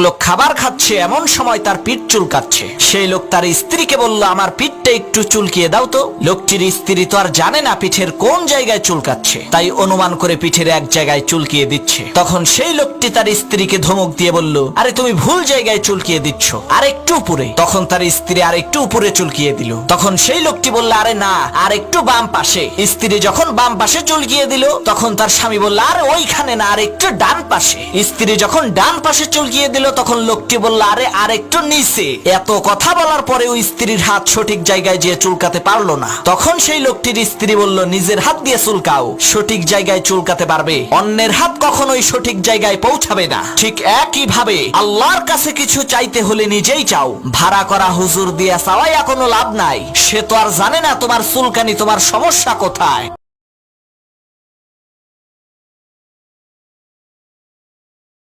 লোক খাবার খাচ্ছে, এমন সময় তার পিঠ চুলকাচ্ছে। সেই লোক তার স্ত্রীকে বলল, আমার পিঠটা একটু চুলকিয়ে দাও তো। লোকটির স্ত্রী তো আর জানে না পিঠের কোন জায়গায় চুলকাচ্ছে, তাই অনুমান করে পিঠের এক জায়গায় চুলকিয়ে দিচ্ছে। তখন সেই লোকটি তার স্ত্রীকে ধমক দিয়ে বলল, আরে তুমি ভুল জায়গায় চুলকিয়ে দিচ্ছ, আর একটু উপরে। তখন তার স্ত্রী আর একটু উপরে চুলকিয়ে দিল। তখন সেই লোকটি বলল, আরে না, আর একটু বাম পাশে। স্ত্রী যখন বাম পাশে চুলকিয়ে দিল, তখন তার স্বামী বলল, আরে ওইখানে না, আর একটু ডান পাশে। স্ত্রী যখন ডান পাশে চুলকিয়ে দিল, তখন লোকটি বলল, আরে আর একটু নিচে। এত কথা বলার পরেও স্ত্রীর হাত সঠিক জায়গায় যেয়ে চুলকাতে পারলো না। তখন সেই লোকটির স্ত্রী বলল, নিজের হাত দিয়ে চুলকাও, সঠিক জায়গায় চুলকাতে পারবে, অন্যের হাত কখনোই সঠিক জায়গায় পৌঁছাবে না। ঠিক একই ভাবে আল্লাহর কাছে কিছু চাইতে হলে নিজেই চাও। ভাড়া করা হুজুর দিয়া চাওয়াই কোনো লাভ নাই, সে তো আর জানে না তোমার চুলকানি, তোমার সমস্যা কোথায়।